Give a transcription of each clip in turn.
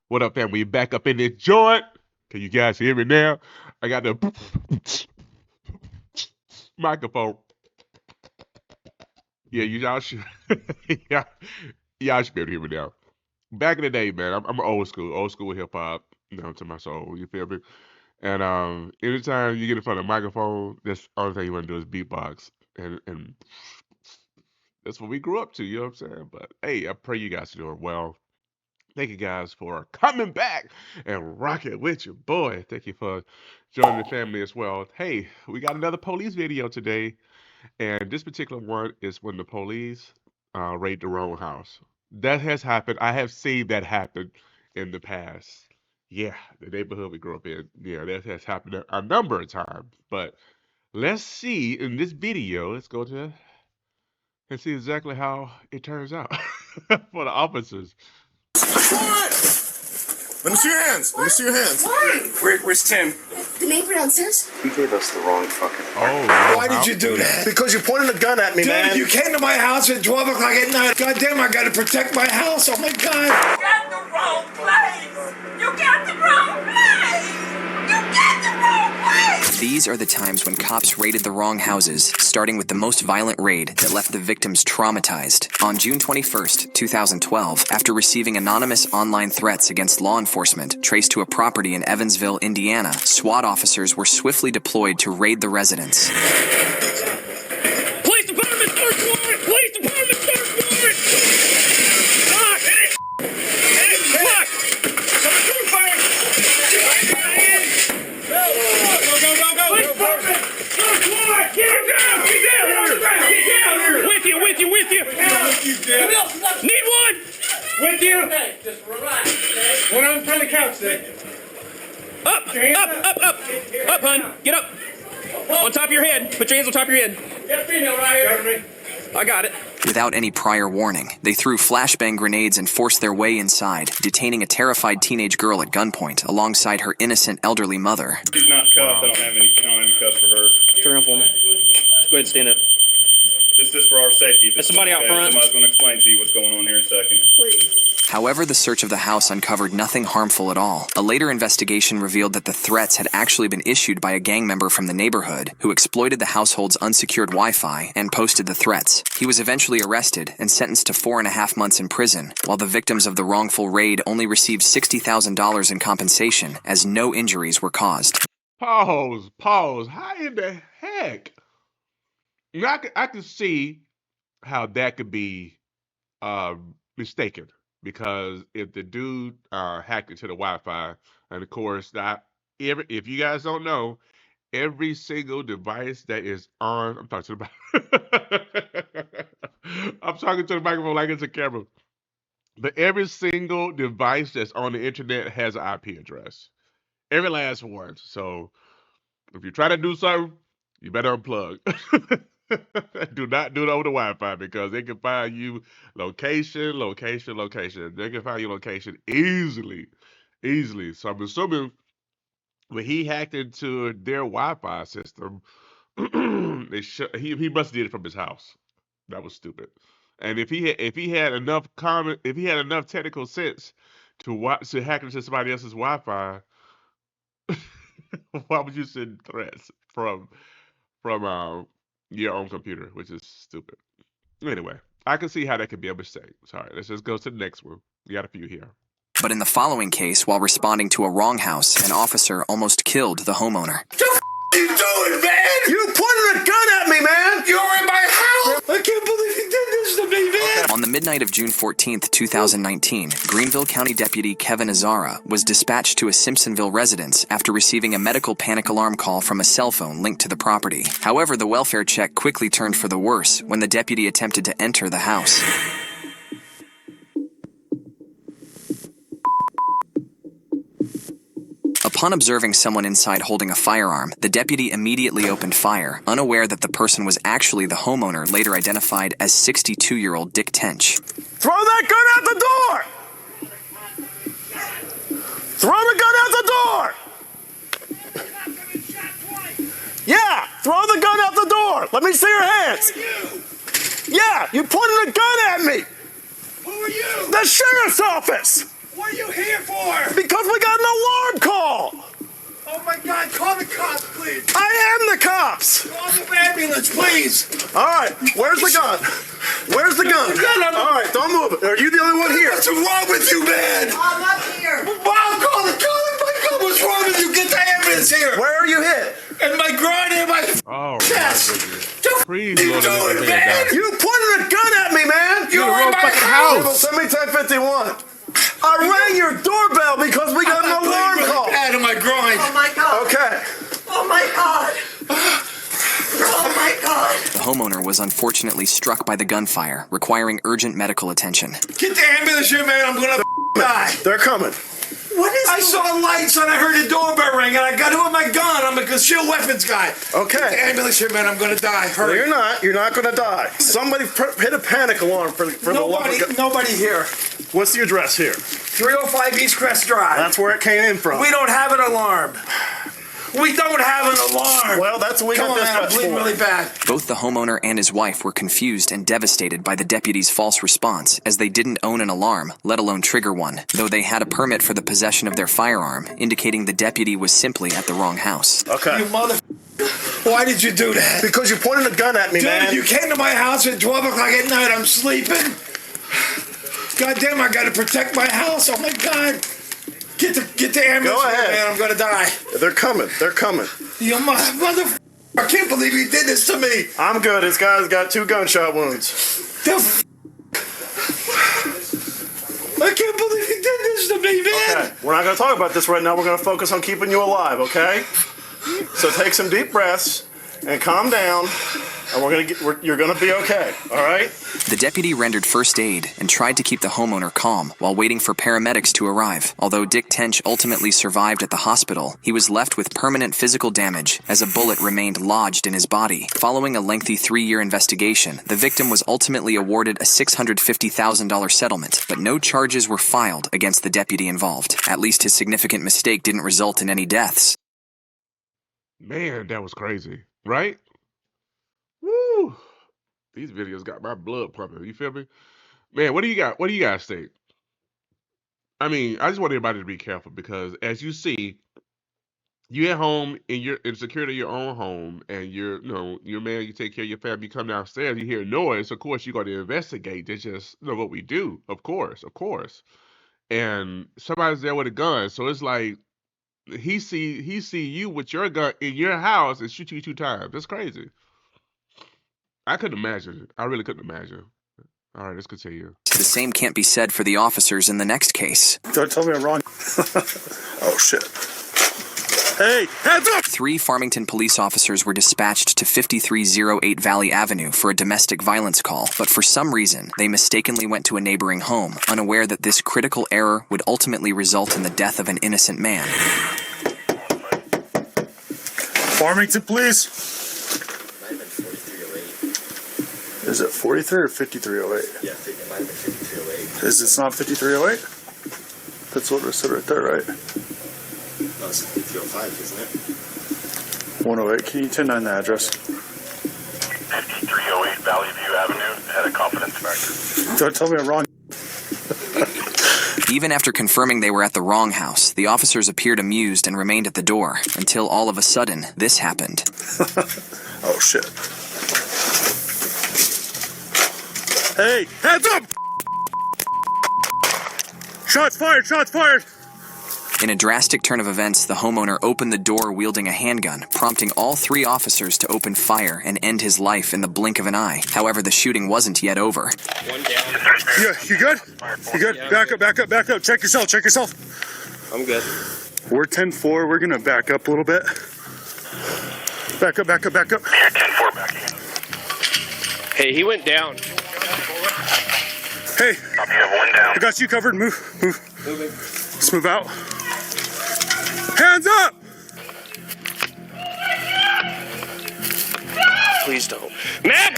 What up, family? Back up in this joint. Can you guys hear me now? I got the microphone. Yeah, y'all should. yeah, y'all should be able to hear me now. Back in the day, man, I'm old school hip hop. You know, to my soul. You feel me? And anytime you get in front of a microphone, that's the only thing you want to do is beatbox, and that's what we grew up to. You know what I'm saying? But hey, I pray you guys are doing well. Thank you guys for coming back and rocking with your boy. Thank you for joining the family as well. Hey, we got another police video today, and this particular one is when the police raid the wrong house. That has happened. I have seen that happen in the past. Yeah, the neighborhood we grew up in. Yeah, that has happened a number of times. But let's see in this video. Let's go to and see exactly how it turns out for the officers. What? Let me see your hands. Let me see your hands. Why? Where's Tim? The neighbor downstairs? He gave us the wrong fucking Oh, Why did you do that? Because you pointed a gun at me, Dude, man. you came to my house at 12 o'clock at night. God damn, I gotta protect my house. Oh my God. You got the wrong place! You got the wrong place! You got the wrong place! These are the times when cops raided the wrong houses, starting with the most violent raid that left the victims traumatized. On June 21st, 2012, after receiving anonymous online threats against law enforcement traced to a property in Evansville, Indiana, SWAT officers were swiftly deployed to raid the residence. Police department, search warrant! Police department, search warrant! Ah, hit it! Hit it! Fuck! Coming through fire! Go! Police department, search warrant! Get him down! Get down here! Get down here! With you! Need one! With you! Okay, just relax, okay? One on front of the couch there. Up, hun. Get up. On top of your head. Put your hands on top of your head. Get a female right here. I got it. Without any prior warning, they threw flashbang grenades and forced their way inside, detaining a terrified teenage girl at gunpoint alongside her innocent elderly mother. She's not cuffed. I don't have any cuffs for her. Turn around for me. Just go ahead and stand up. This is for our safety. There's somebody out front. Somebody's going to explain to you what's going on here in a second. However, the search of the house uncovered nothing harmful at all. A later investigation revealed that the threats had actually been issued by a gang member from the neighborhood who exploited the household's unsecured Wi-Fi and posted the threats. He was eventually arrested and sentenced to 4.5 months in prison, while the victims of the wrongful raid only received $60,000 in compensation as no injuries were caused. Pause. How in the heck? I can see how that could be mistaken because if the dude hacked into the Wi-Fi, and of course, if you guys don't know, every single device that is on, I'm talking to I'm talking to the microphone like it's a camera, but every single device that's on the internet has an IP address. Every last one. So if you try to do something, you better unplug. Do not do it over the Wi-Fi because they can find you location. They can find your location easily. So I'm assuming when he hacked into their Wi-Fi system, he must have did it from his house. That was stupid. And if he had enough technical sense to hack into somebody else's Wi-Fi, why would you send threats from your own computer, which is stupid. Anyway, I can see how that could be a mistake. Sorry, let's just go to the next one. We got a few here. But in the following case, while responding to a wrong house, an officer almost killed the homeowner. What are you doing, man? You pointed a gun at me, man. You were in my house. I can't believe you did this to me, man. On the midnight of June 14th, 2019, Greenville County Deputy Kevin Azara was dispatched to a Simpsonville residence after receiving a medical panic alarm call from a cell phone linked to the property. However, the welfare check quickly turned for the worse when the deputy attempted to enter the house. Upon observing someone inside holding a firearm, the deputy immediately opened fire, unaware that the person was actually the homeowner later identified as 62-year-old Dick Tench. Throw that gun out the door! Throw the gun out the door! Yeah, throw the gun out the door! Let me see your hands! Yeah, you pointed a gun at me! Who are you? The sheriff's office! What are you here for? Because we got an alarm call. Oh my God, call the cops, please. I am the cops. Call the ambulance, please. All right, where's the gun? Where's the gun? All right, don't move it. Are you the only one here? What's wrong with you, man? I'm up here. Mom, call the cops. My God, what's wrong with you? Get the ambulance here. Where are you hit? And my groin and my Oh, chest. my goodness. Don't Please, you Lord, do let it, this man man. die. You pointed a gun at me, man. You're in wrong my fucking house. People, send me 1051. I rang your doorbell because we got an I'm alarm really call. bad in my groin. Oh my God. Okay. Oh my God. Oh my God. The homeowner was unfortunately struck by the gunfire, requiring urgent medical attention. Get the ambulance here, man. I'm gonna die. They're coming. What is I saw lights and I heard the doorbell ring and I got it with my gun. I'm a concealed weapons guy. Okay. Get the ambulance here, man. I'm gonna die. No, Hurry. you're not. You're not going to die. Somebody hit a panic alarm for the love of God. Nobody here. What's the address here? 305 East Crest Drive. That's where it came in from. We don't have an alarm. We don't have an alarm. Well, that's what we Come got on, this man. I'm much bleeding for. really bad. Both the homeowner and his wife were confused and devastated by the deputy's false response, as they didn't own an alarm, let alone trigger one, though they had a permit for the possession of their firearm, indicating the deputy was simply at the wrong house. Okay. You mother. Why did you do that? Because you pointed a gun at me, Dude, man. you came to my house at 12 o'clock at night. I'm sleeping. God damn, I gotta protect my house. Oh my God. Get the ambulance Go here, ahead. man. I'm gonna die. They're coming. They're coming. You mother. I can't believe you did this to me. I'm good. This guy's got 2 gunshot wounds. I can't believe you did this to me, man. Okay. We're not going to talk about this right now. We're going to focus on keeping you alive, okay? So take some deep breaths and calm down, and you're going to be okay, all right? The deputy rendered first aid and tried to keep the homeowner calm while waiting for paramedics to arrive. Although Dick Tench ultimately survived at the hospital, he was left with permanent physical damage as a bullet remained lodged in his body. Following a lengthy 3-year investigation, the victim was ultimately awarded a $650,000 settlement, but no charges were filed against the deputy involved. At least his significant mistake didn't result in any deaths. Man, that was crazy, right? Woo! These videos got my blood pumping. You feel me? Man, what do you got? What do you guys think? I mean, I just want everybody to be careful because as you see, you at home in security of your own home, and you're man, you take care of your family, you come downstairs, you hear noise, of course you're gonna investigate. That's just what we do, of course. And somebody's there with a gun, so it's like he see you with your gun in your house and shoot you 2 times. That's crazy. I couldn't imagine. I really couldn't imagine. All right, let's continue. The same can't be said for the officers in the next case. Don't tell me I'm wrong. Oh, shit. Hey, hands up! 3 Farmington police officers were dispatched to 5308 Valley Avenue for a domestic violence call, but for some reason, they mistakenly went to a neighboring home, unaware that this critical error would ultimately result in the death of an innocent man. Farmington, please. Is it 43 or 5308? Yeah, it might have been 5308. Is it not 5308? That's what it said right there, right? No, it's 5305, isn't it? 108. Can you 10-9 the address? 5308 Valley View Avenue, had a confidence factor. Don't tell me I'm wrong. Even after confirming they were at the wrong house, the officers appeared amused and remained at the door, until all of a sudden, this happened. Oh, shit. Hey, hands up! Shots fired, shots fired! In a drastic turn of events, the homeowner opened the door wielding a handgun, prompting all 3 officers to open fire and end his life in the blink of an eye. However, the shooting wasn't yet over. One down. Yeah, you good? You good? Back up, back up, back up. Check yourself, check yourself. I'm good. We're 10-4. We're going to back up a little bit. Back up, back up, back up. Here, 10-4 backing in. Hey, he went down. Hey, Copy, you have 1 down. I got you covered. Move. Moving. Let's move out. Hands up! Please don't. Man!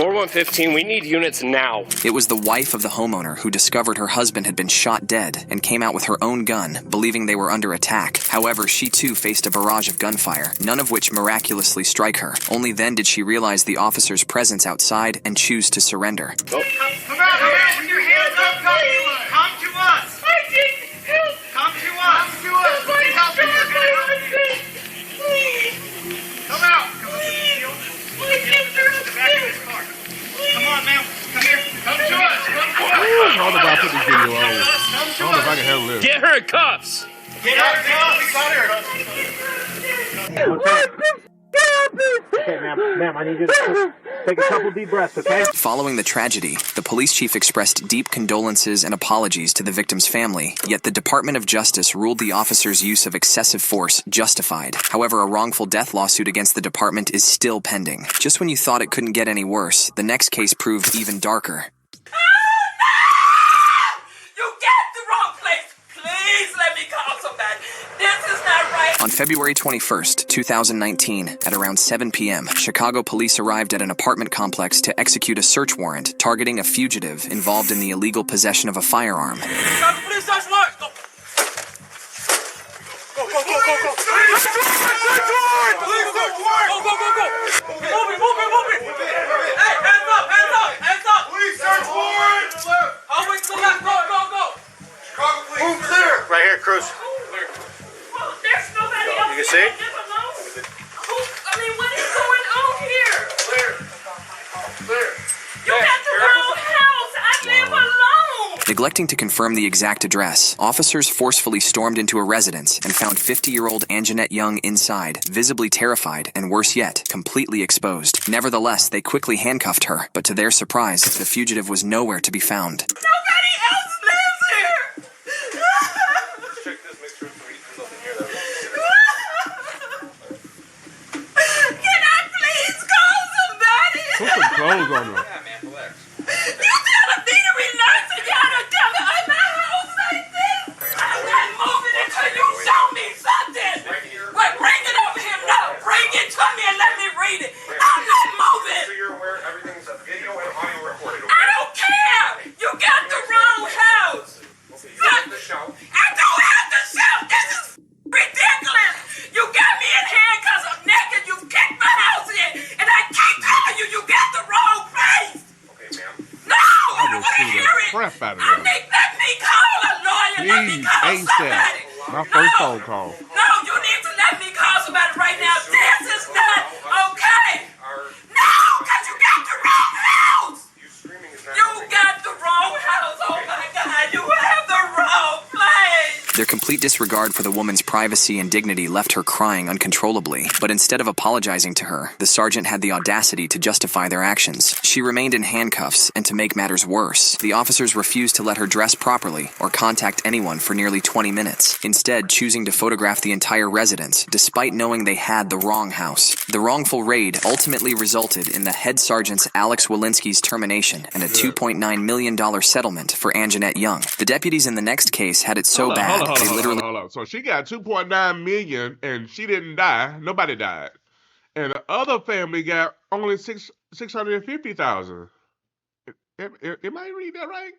4115, we need units now. It was the wife of the homeowner who discovered her husband had been shot dead and came out with her own gun, believing they were under attack. However, she too faced a barrage of gunfire, none of which miraculously strike her. Only then did she realize the officer's presence outside and choose to surrender. Come out with your hands up. Come to us. I need help. Come to us. Come to us. We need help. Please. Come out. Come on. Get the back of this car. Come on, ma'am. Come here. Come to us. Come to us. I don't know if I put this video on. I don't know if I can handle this. Get her in cuffs. Get out of here. Okay, ma'am, I need you to take a couple deep breaths, okay? Following the tragedy, the police chief expressed deep condolences and apologies to the victim's family, yet the Department of Justice ruled the officer's use of excessive force justified. However, a wrongful death lawsuit against the department is still pending. Just when you thought it couldn't get any worse, the next case proved even darker. You got the wrong place. Please let me call somebody. This is not right. On February 21st, 2019, at around 7 p.m., Chicago police arrived at an apartment complex to execute a search warrant targeting a fugitive involved in the illegal possession of a firearm. Police search warrant. Go. Go. Police search warrant. Move it. Hey, hands up. Police search warrant. Always to the left. Go. Chicago police. Move clear. Right here, Cruz. Well, there's nobody else. You can see? What is going on here? Clear. You got the wrong house. I live alone. Neglecting to confirm the exact address, officers forcefully stormed into a residence and found 50-year-old Anjanette Young inside, visibly terrified and, worse yet, completely exposed. Nevertheless, they quickly handcuffed her, but to their surprise, the fugitive was nowhere to be found. Nobody else lives here. Check this, make sure there's nothing here that Can I please call somebody? Put some clothes on her. You telling me to relax and y'all done come in my house like this? I'm not moving until you show me something. Wait, bring it over here. No, bring it to me and let me read it. I'm not moving. So you're aware everything's a video and audio recorded, I don't care. You got the wrong house. okay? You don't have to shout. I don't have to shout. This is ridiculous. You got me in here because I'm naked. You kicked my house in. And I keep telling you, you got the wrong place. Okay, ma'am. No, I don't will want to sue the hear it. crap out of Let you. me call a lawyer. Let me Please, call ASAP. somebody. My first phone call. No, you need to let me call somebody right now. This is not okay. No, because you got the wrong house. You screaming is not You got the wrong house. Oh my God, you have the wrong place. Their complete disregard for the woman's privacy and dignity left her crying uncontrollably. But instead of apologizing to her, the sergeant had the audacity to justify their actions. She remained in handcuffs, and to make matters worse, the officers refused to let her dress properly or contact anyone for nearly 20 minutes, instead choosing to photograph the entire residence, despite knowing they had the wrong house. The wrongful raid ultimately resulted in the head sergeant's Alex Walensky's termination and a $2.9 million settlement for Anjanette Young. The deputies in the next case had it so bad, they literally... Hold on. So she got 2.9 million and she didn't die. Nobody died. And the other family got only 650,000. Am I reading that right?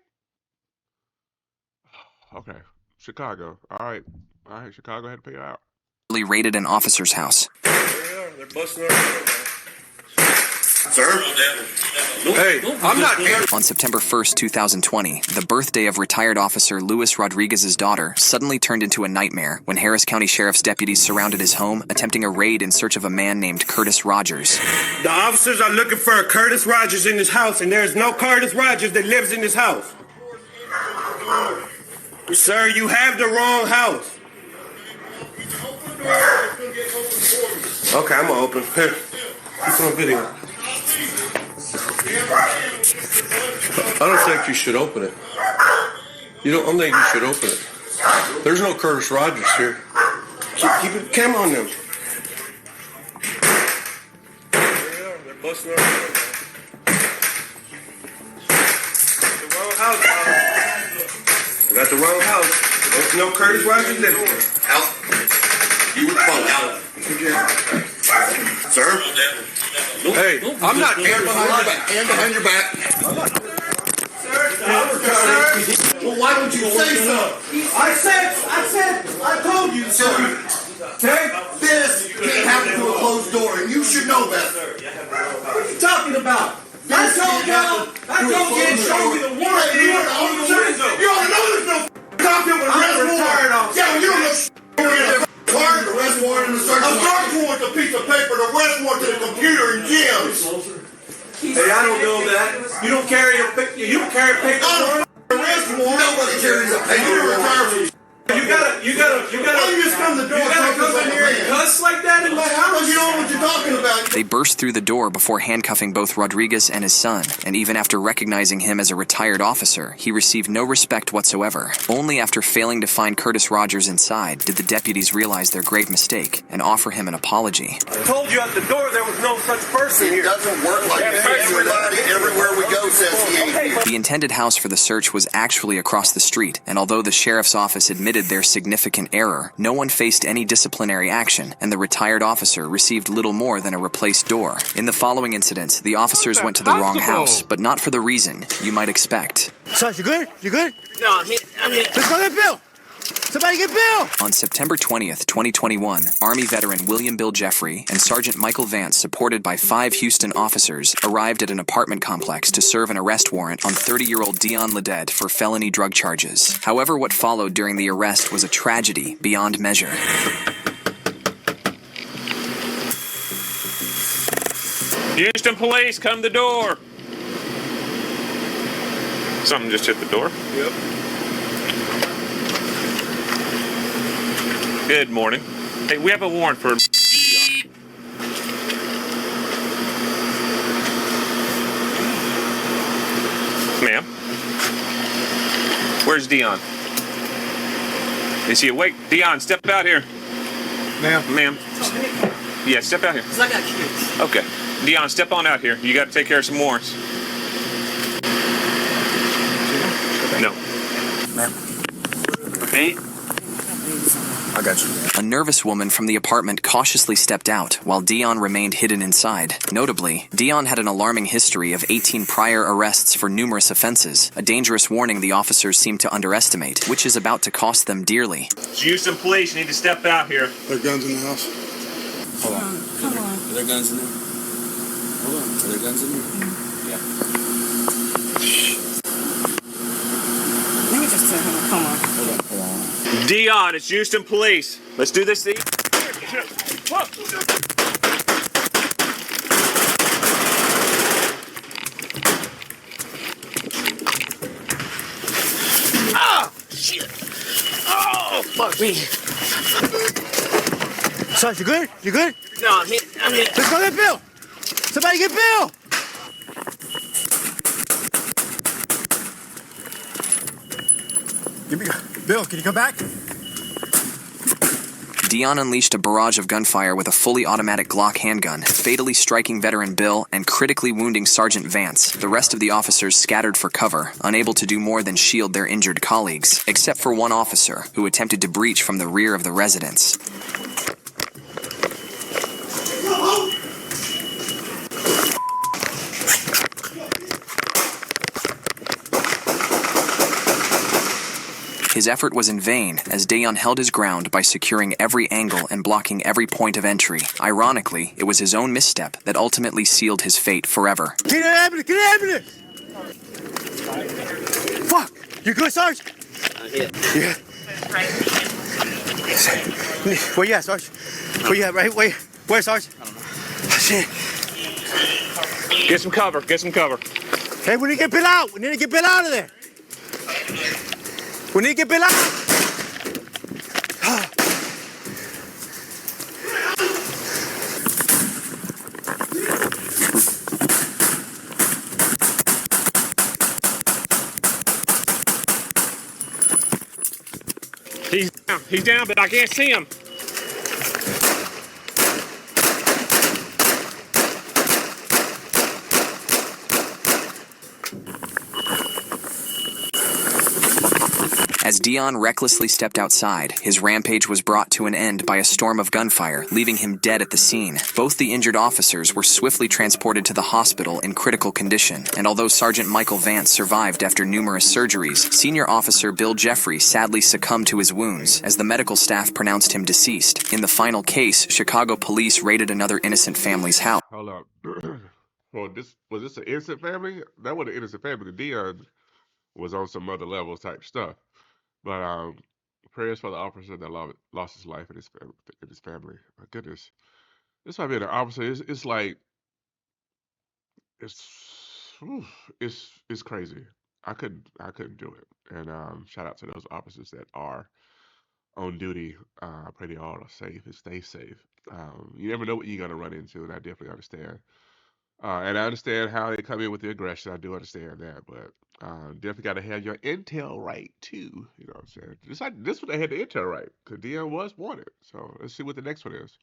Okay. Chicago. All right, Chicago had to pay it out. raided an officer's house. They're busting our Sir? Hey, I'm not here. On September 1st, 2020, the birthday of retired officer Luis Rodriguez's daughter suddenly turned into a nightmare when Harris County Sheriff's deputies surrounded his home, attempting a raid in search of a man named Curtis Rogers. The officers are looking for a Curtis Rogers in this house, and there's no Curtis Rogers that lives in this house. Sir, you have the wrong house. Okay, I'm gonna open. Here, it's on video. I don't think you should open it. I don't think you should open it. There's no Curtis Rogers here. Keep the camera on them. They're busting our The wrong house, Bob. You got the wrong house. There's no Curtis Rogers living here. You were called out. Sir? Hey, Hey, I'm not hand behind your back. Hand behind your back. Well, why don't you say so? I told you so. Okay? This can't happen through a closed door, and you should know that. What are you talking about? I told you and showed you the warrant. You ought to know there's no copy of an arrest warrant. Yeah, well, you don't know warrant, arrest warrant, and the search warrant. A search warrant's a piece of paper, the arrest warrant to the computer in Jim's. Hey, I don't know that. You don't carry a paper warrant? Arrest warrant. Nobody carries a paper warrant. You gotta come to the door. You gotta come in here and cuss like that in my house? You know what you're talking about. They burst through the door before handcuffing both Rodriguez and his son, and even after recognizing him as a retired officer, he received no respect whatsoever. Only after failing to find Curtis Rogers inside did the deputies realize their grave mistake and offer him an apology. I told you at the door there was no such person here. It doesn't work like that. Everybody, everywhere we go says he. The intended house for the search was actually across the street, and although the sheriff's office admitted their significant error, no one faced any disciplinary action, and the retired officer received little more than a replaced door. In the following incident, the officers went to the wrong house, but not for the reason you might expect. Sarge, you good? You good? No, I'm hit. Let's go get Bill. Somebody get Bill! On September 20th, 2021, Army veteran William Bill Jeffrey and Sergeant Michael Vance, supported by 5 Houston officers, arrived at an apartment complex to serve an arrest warrant on 30-year-old unalived for felony drug charges. However, what followed during the arrest was a tragedy beyond measure. Houston police, come to the door. Something just hit the door. Yep. Good morning. Hey, we have a warrant for... Ma'am? Where's Dion? Is he awake? Dion, step out here. Ma'am. Yeah, step out here. I got kids. Okay. Dion, step on out here. You got to take care of some warrants. No. Ma'am. Hey? I got you. A nervous woman from the apartment cautiously stepped out, while Dion remained hidden inside. Notably, Dion had an alarming history of 18 prior arrests for numerous offenses, a dangerous warning the officers seem to underestimate, which is about to cost them dearly. Houston police need to step out here. There are guns in the house. Come on. Are there guns in there? Hold on. Are there guns in there? Yeah. Let me just tell him, come on. Hold on. Dion, it's Houston police. Let's do this thing. Oh, shit. Oh, fuck me. Sarge, you good? You good? No, I'm hit. Let's go get Bill. Somebody get Bill! Bill, can you come back? Dion unleashed a barrage of gunfire with a fully automatic Glock handgun, fatally striking veteran Bill and critically wounding Sergeant Vance. The rest of the officers scattered for cover, unable to do more than shield their injured colleagues, except for one officer who attempted to breach from the rear of the residence. His effort was in vain, as Dion held his ground by securing every angle and blocking every point of entry. Ironically, it was his own misstep that ultimately sealed his fate forever. Get an ambulance! Get an ambulance! Fuck! You good, Sarge? Yeah. Where you at, Sarge? Where you at, right? Where, Sarge? I don't know. Shit. Get some cover. Get some cover. Hey, we need to get Bill out. We need to get Bill out of there. We need to get Bill out. He's down, but I can't see him. As Dion recklessly stepped outside, his rampage was brought to an end by a storm of gunfire, leaving him dead at the scene. Both the injured officers were swiftly transported to the hospital in critical condition, and although Sergeant Michael Vance survived after numerous surgeries, Senior Officer Bill Jeffrey sadly succumbed to his wounds as the medical staff pronounced him deceased. In the final case, Chicago police raided another innocent family's house. Hold up. Well, was this an innocent family? That wasn't an innocent family. The Dion was on some other level type stuff. But prayers for the officer that lost his life and his family. My goodness, this might be an officer. It's like it's whew, it's crazy. I couldn't do it. And shout out to those officers that are on duty. I pray they all are safe and stay safe. You never know what you're gonna run into, and I definitely understand. And I understand how they come in with the aggression. I do understand that, but definitely got to have your intel right too. You know what I'm saying? This one they had the intel right because Dion was wanted. So let's see what the next one is.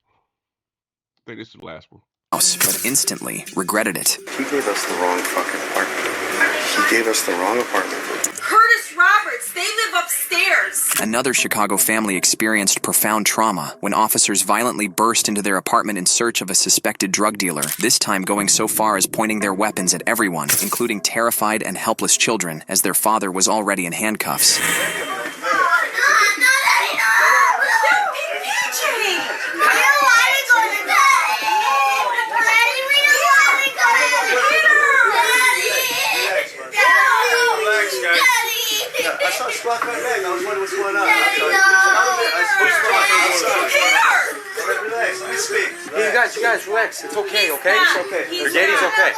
I think this is the last one. But instantly regretted it. He gave us the wrong fucking apartment. He gave us the wrong apartment. Curtis Roberts, they live upstairs. Another Chicago family experienced profound trauma when officers violently burst into their apartment in search of a suspected drug dealer, this time going so far as pointing their weapons at everyone, including terrified and helpless children, as their father was already in handcuffs. I saw a squawk right back. I was wondering what's going on. Relax, let me speak. Hey, you guys, relax. It's okay, okay? It's okay. Your daddy's okay.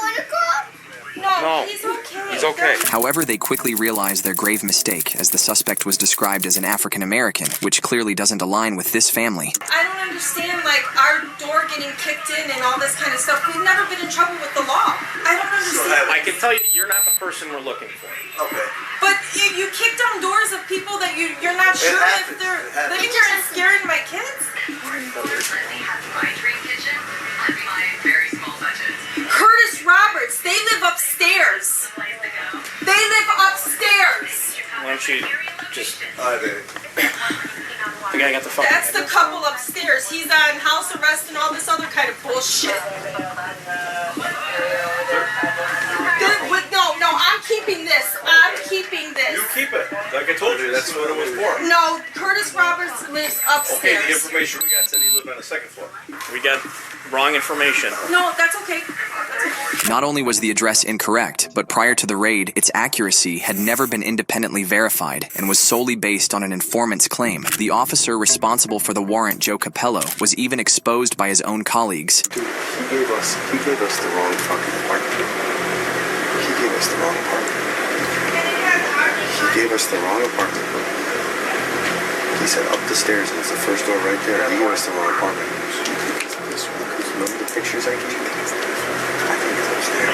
No, he's okay. He's okay. However, they quickly realized their grave mistake, as the suspect was described as an African American, which clearly doesn't align with this family. I don't understand, like, our door getting kicked in and all this kind of stuff. We've never been in trouble with the law. I don't understand. I can tell you, you're not the person we're looking for. Okay. But if you kick down doors of people that you're not sure if they're living here and scaring my kids? Curtis Roberts, they live upstairs. They live upstairs. Why don't you just... Hi, baby. The guy got the fucking... That's the couple upstairs. He's on house arrest and all this other kind of bullshit. No, I'm keeping this. I'm keeping this. You keep it. Like I told you, that's what it was for. No, Curtis Roberts lives Okay, upstairs. the information we got said he lived on the second floor. We got wrong information. No, that's okay. Not only was the address incorrect, but prior to the raid, its accuracy had never been independently verified and was solely based on an informant's claim. The officer responsible for the warrant, Joe Capello, was even exposed by his own colleagues. Dude, he gave us the wrong fucking apartment. He gave us the wrong apartment. He gave us the wrong apartment. He said up the stairs, and it's the first door right there. He gave us the wrong apartment. This one. Remember the pictures I gave you? I think it's upstairs.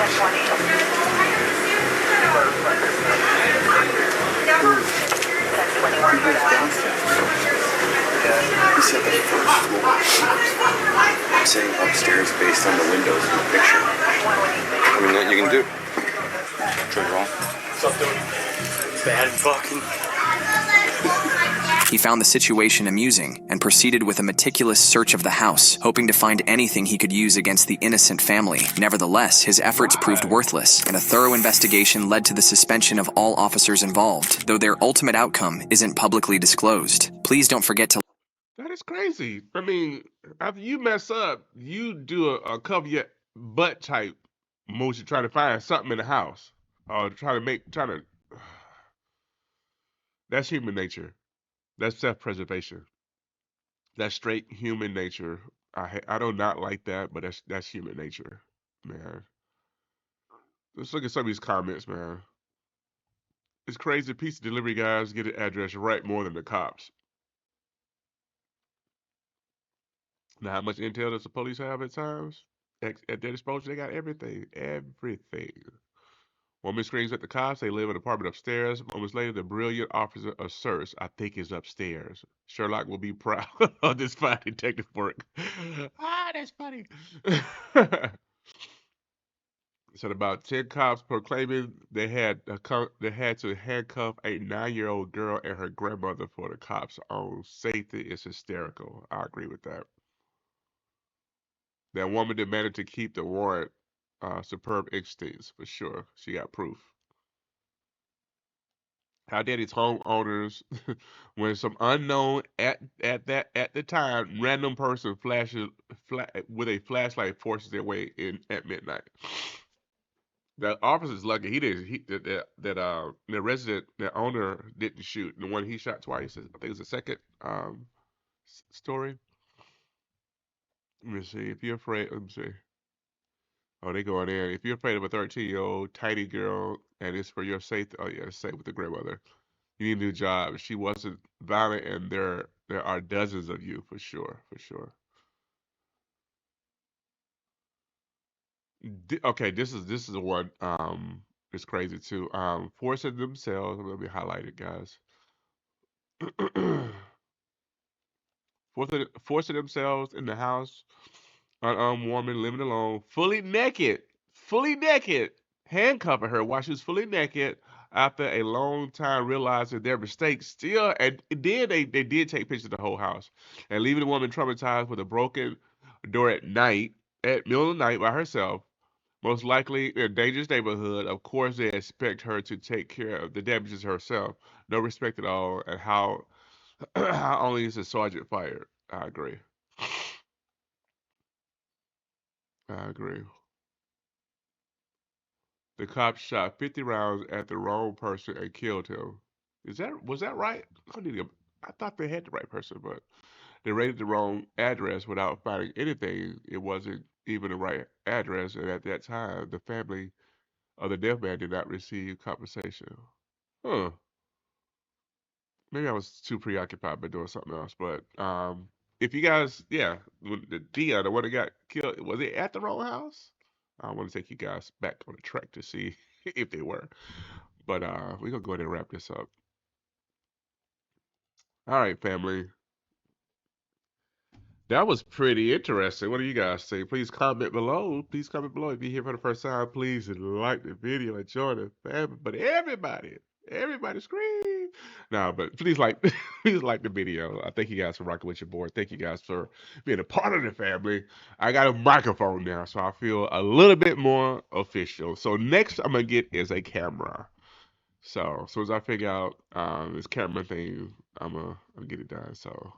He said the first floor. I'm saying upstairs based on the windows in the picture. I mean, what you can do? Turn it wrong. What's up, dude? Bad fucking... He found the situation amusing and proceeded with a meticulous search of the house, hoping to find anything he could use against the innocent family. Nevertheless, his efforts proved worthless, and a thorough investigation led to the suspension of all officers involved, though their ultimate outcome isn't publicly disclosed. Please don't forget to... That is crazy. I mean, after you mess up, you do a cover your butt type motion trying to find something in the house. Or that's human nature. That's self-preservation. That's straight human nature. I do not like that, but that's human nature, man. Let's look at some of these comments, man. It's crazy. Pizza delivery guys get the address right more than the cops. Now, how much intel does the police have at times? At their disposal, they got everything. Everything. Woman screams at the cops. They live in an apartment upstairs. Moments later, the brilliant officer asserts, I think he's upstairs. Sherlock will be proud of this fine detective work. That's funny. said about 10 cops proclaiming they had to handcuff a 9-year-old girl and her grandmother for the cops' own safety is hysterical. I agree with that. That woman demanded to keep the warrant. Superb instincts for sure. She got proof. How dare these homeowners when some unknown at the time random person flashes with a flashlight forces their way in at midnight. The officer's lucky he didn't the resident the owner didn't shoot. The one he shot twice. I think it's the second story. Let me see. If you're afraid, let me see. Oh, they going in. If you're afraid of a 13-year-old tiny girl and it's for your safety, oh yeah, safe with the grandmother. You need a new job. She wasn't violent, and there are dozens of you for sure, for sure. Okay, this is the one. It's crazy too. Forcing themselves. Let me highlight it, guys. Forcing themselves in the house, unarmed woman living alone, fully naked, handcuffing her while she was fully naked. After a long time realizing their mistakes, still, and then they did take pictures of the whole house, and leaving the woman traumatized with a broken door at night, at middle of the night by herself. Most likely in a dangerous neighborhood. Of course, they expect her to take care of the damages herself. No respect at all, and how how only is the sergeant fired. I agree. I agree. The cops shot 50 rounds at the wrong person and killed him. Was that right? I thought they had the right person, but they raided the wrong address without finding anything. It wasn't even the right address, and at that time, the family of the deaf man did not receive compensation. Huh. Maybe I was too preoccupied by doing something else. But if you guys, yeah, the Dia, the one that got killed, was it at the wrong house? I want to take you guys back on the track to see if they were. But we're gonna go ahead and wrap this up. All right, family. That was pretty interesting. What do you guys think? Please comment below. Please comment below. If you're here for the first time, please like the video and join the family. But everybody scream. No, but please like please like the video. I thank you guys for rocking with your board. Thank you guys for being a part of the family. I got a microphone now, so I feel a little bit more official. So next I'm gonna get is a camera. So as soon as I figure out this camera thing, I'm gonna get it done. So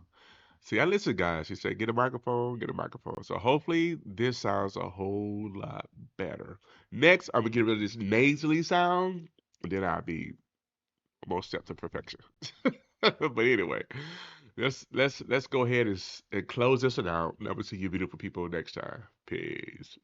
see, I listen, guys. She said, get a microphone, get a microphone. So hopefully this sounds a whole lot better. Next, I'm gonna get rid of this nasally sound, and then I'll be almost step to perfection. But anyway, let's go ahead and close this one out. And I will see you beautiful people next time. Peace.